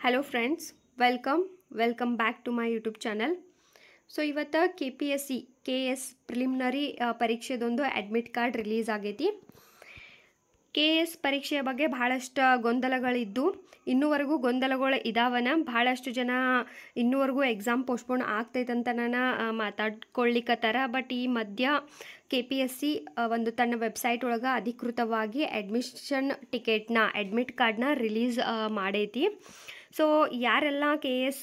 Hello friends, welcome back to my YouTube channel. So ಇವತ್ತು KPSC KS preliminary ಪರೀಕ್ಷೆದೊಂದು admit card release ಆಗೈತಿ. KS ಪರೀಕ್ಷೆಯ ಬಗ್ಗೆ ಭಾಳಷ್ಟು ಗೊಂದಲಗಳಿದ್ದು ಇನ್ನೂವರೆಗೂ ಗೊಂದಲಗಳು ಇದಾವನ. ಭಾಳಷ್ಟು ಜನ ಇನ್ನೂವರೆಗೂ ಎಕ್ಸಾಮ್ ಪೋಸ್ಟ್ಪೋನ್ ಆಗ್ತೈತಂತ ನಾನು ಮಾತಾಡ್ಕೊಳ್ಳಿಕ್ಕತ್ತಾರ. ಬಟ್ ಈ ಮಧ್ಯ KPSC ಒಂದು ತನ್ನ ವೆಬ್ಸೈಟ್ ಒಳಗೆ ಅಧಿಕೃತವಾಗಿ ಅಡ್ಮಿಟ್ ಕಾರ್ಡ್ನ ರಿಲೀಸ್ ಮಾಡೈತಿ. ಸೊ ಯಾರೆಲ್ಲ KS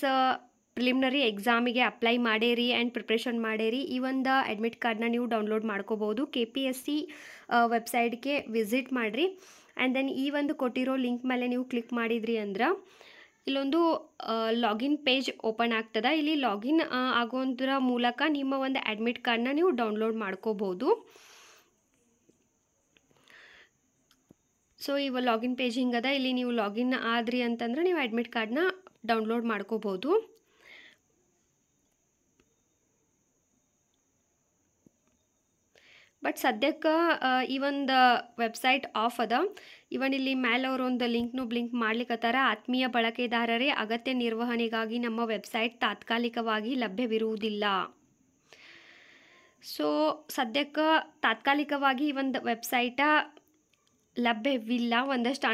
ಪ್ರಿಲಿಮಿನರಿ ಎಕ್ಸಾಮಿಗೆ ಅಪ್ಲೈ ಮಾಡೇರಿ ಆ್ಯಂಡ್ ಪ್ರಿಪ್ರೇಷನ್ ಮಾಡೇರಿ, ಈ ಒಂದು ಅಡ್ಮಿಟ್ ಕಾರ್ಡ್ನ ನೀವು ಡೌನ್ಲೋಡ್ ಮಾಡ್ಕೋಬೋದು. KPSC ವೆಬ್ಸೈಟ್ಗೆ ವಿಸಿಟ್ ಮಾಡಿರಿ. ಆ್ಯಂಡ್ ದೆನ್ ಈ ಒಂದು ಕೊಟ್ಟಿರೋ ಲಿಂಕ್ ಮೇಲೆ ನೀವು ಕ್ಲಿಕ್ ಮಾಡಿದ್ರಿ ಅಂದ್ರೆ ಇಲ್ಲೊಂದು ಲಾಗಿನ್ ಪೇಜ್ ಓಪನ್ ಆಗ್ತದೆ. ಇಲ್ಲಿ ಲಾಗಿನ್ ಆಗೋದ್ರ ಮೂಲಕ ನಿಮ್ಮ ಒಂದು ಅಡ್ಮಿಟ್ ಕಾರ್ಡ್ನ ನೀವು ಡೌನ್ಲೋಡ್ ಮಾಡ್ಕೋಬೋದು. ಸೊ ಇವ ಲಾಗಿನ್ ಪೇಜ್ ಹಿಂಗದ. ಇಲ್ಲಿ ನೀವು ಲಾಗಿನ್ ಆದ್ರಿ ಅಂತಂದ್ರೆ ನೀವು ಅಡ್ಮಿಟ್ ಕಾರ್ಡ್ನ ಡೌನ್ಲೋಡ್ ಮಾಡ್ಕೋಬೋದು. ಬಟ್ ಸದ್ಯಕ್ಕೆ ಈ ಒಂದು ವೆಬ್ಸೈಟ್ ಆಫ್ ಅದ. ಇವನ್ ಇಲ್ಲಿ ಮೇಲೆ ಅವರು ಒಂದು ಲಿಂಕ್ನು ಬ್ಲಿಂಕ್ ಮಾಡ್ಲಿಕ್ಕತ್ತಾರ. ಆತ್ಮೀಯ ಬಳಕೆದಾರರೇ, ಅಗತ್ಯ ನಿರ್ವಹಣೆಗಾಗಿ ನಮ್ಮ ವೆಬ್ಸೈಟ್ ತಾತ್ಕಾಲಿಕವಾಗಿ ಲಭ್ಯವಿರುವುದಿಲ್ಲ. ಸೊ ಸದ್ಯಕ್ಕೆ ತಾತ್ಕಾಲಿಕವಾಗಿ ಈ ಒಂದು ವೆಬ್ಸೈಟ ಲಭ್ಯವಿಲ್ಲ. ಒಂದಷ್ಟು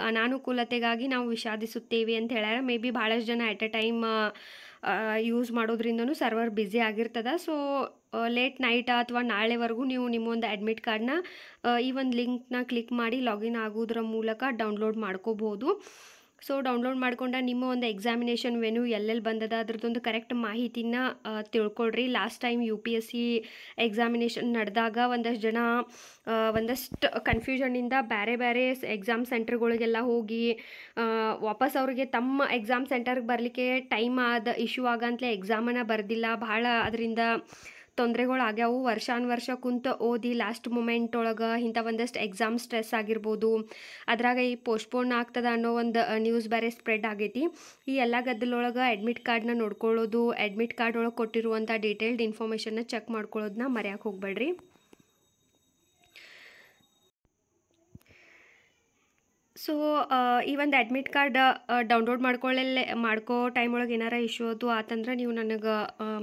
ಅನಾನುಕೂಲತೆಗಾಗಿ ನಾವು ವಿಷಾದಿಸುತ್ತೇವೆ ಅಂತ ಹೇಳ್ಯಾರ. ಮೇ ಬಿ ಭಾಳಷ್ಟು ಜನ ಎಟ್ ಎ ಟೈಮ್ ಯೂಸ್ ಮಾಡೋದ್ರಿಂದನೂ ಸರ್ವರ್ ಬ್ಯುಸಿ ಆಗಿರ್ತದೆ. ಸೊ ಲೇಟ್ ನೈಟ್ ಅಥವಾ ನಾಳೆವರೆಗೂ ನೀವು ನಿಮ್ಮ ಒಂದು ಅಡ್ಮಿಟ್ ಕಾರ್ಡ್ನ ಈ ಒಂದು ಲಿಂಕ್ನ ಕ್ಲಿಕ್ ಮಾಡಿ ಲಾಗಿನ್ ಆಗೋದ್ರ ಮೂಲಕ ಡೌನ್ಲೋಡ್ ಮಾಡ್ಕೋಬೋದು. ಸೊ ಡೌನ್ಲೋಡ್ ಮಾಡ್ಕೊಂಡ ನಿಮ್ಮ ಒಂದು ಎಕ್ಸಾಮಿನೇಷನ್ ವೆನ್ಯೂ ಎಲ್ಲೆಲ್ಲಿ ಬಂದದ ಅದ್ರದ್ದೊಂದು ಕರೆಕ್ಟ್ ಮಾಹಿತಿನ ತಿಳ್ಕೊಳ್ರಿ. ಲಾಸ್ಟ್ ಟೈಮ್ UPSC ಎಕ್ಸಾಮಿನೇಷನ್ ನಡೆದಾಗ ಒಂದಷ್ಟು ಜನ ಒಂದಷ್ಟು ಕನ್ಫ್ಯೂಷನಿಂದ ಬೇರೆ ಎಕ್ಸಾಮ್ ಸೆಂಟರ್ಗಳಿಗೆಲ್ಲ ಹೋಗಿ ವಾಪಸ್ ಅವ್ರಿಗೆ ತಮ್ಮ ಎಕ್ಸಾಮ್ ಸೆಂಟರ್ಗೆ ಬರಲಿಕ್ಕೆ ಟೈಮ್ ಆದ ಇಶ್ಯೂ ಆಗಂತಲೇ ಎಕ್ಸಾಮನ್ನು ಬರೆದಿಲ್ಲ. ಭಾಳ ಅದರಿಂದ ತೊಂದರೆಗಳು ಆಗ್ಯಾವು. ವರ್ಷ ಕುಂತು ಓದಿ ಲಾಸ್ಟ್ ಮೂಮೆಂಟ್ ಒಳಗೆ ಇಂಥ ಒಂದಷ್ಟು ಎಕ್ಸಾಮ್ ಸ್ಟ್ರೆಸ್ ಆಗಿರ್ಬೋದು. ಅದ್ರಾಗ ಈ ಪೋಸ್ಟ್ಪೋನ್ ಆಗ್ತದ ಅನ್ನೋ ಒಂದು ನ್ಯೂಸ್ ಬೇರೆ ಸ್ಪ್ರೆಡ್ ಆಗೈತಿ. ಈ ಎಲ್ಲ ಗದ್ದಲೊಳಗೆ ಅಡ್ಮಿಟ್ ಕಾರ್ಡ್ನ ನೋಡ್ಕೊಳ್ಳೋದು, ಅಡ್ಮಿಟ್ ಕಾರ್ಡ್ ಒಳಗೆ ಕೊಟ್ಟಿರುವಂಥ ಡೀಟೇಲ್ಡ್ ಇನ್ಫಾರ್ಮೇಷನ್ನ ಚೆಕ್ ಮಾಡ್ಕೊಳ್ಳೋದನ್ನ ಮರೆಯೋಕೆ ಹೋಗ್ಬೇಡ್ರಿ. ಸೊ ಈ ಒಂದು ಅಡ್ಮಿಟ್ ಕಾರ್ಡ್ ಡೌನ್ಲೋಡ್ ಮಾಡ್ಕೋ ಟೈಮ್ ಒಳಗೆ ಏನಾರ ಇಶ್ಯೂ ಅದು ಆತಂದ್ರೆ ನೀವು ನನಗೆ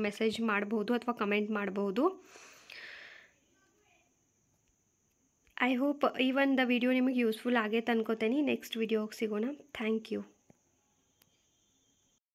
ಮೆಸೇಜ್ ಮಾಡ್ಬೋದು ಅಥವಾ ಕಮೆಂಟ್ ಮಾಡ್ಬೋದು. ಐ ಹೋಪ್ ಈ ಒಂದು ವಿಡಿಯೋ ನಿಮಗೆ ಯೂಸ್ಫುಲ್ ಆಗೈತೆ ಅನ್ಕೋತೇನೆ. ನೆಕ್ಸ್ಟ್ ವಿಡಿಯೋಗೆ ಸಿಗೋಣ. Thank you.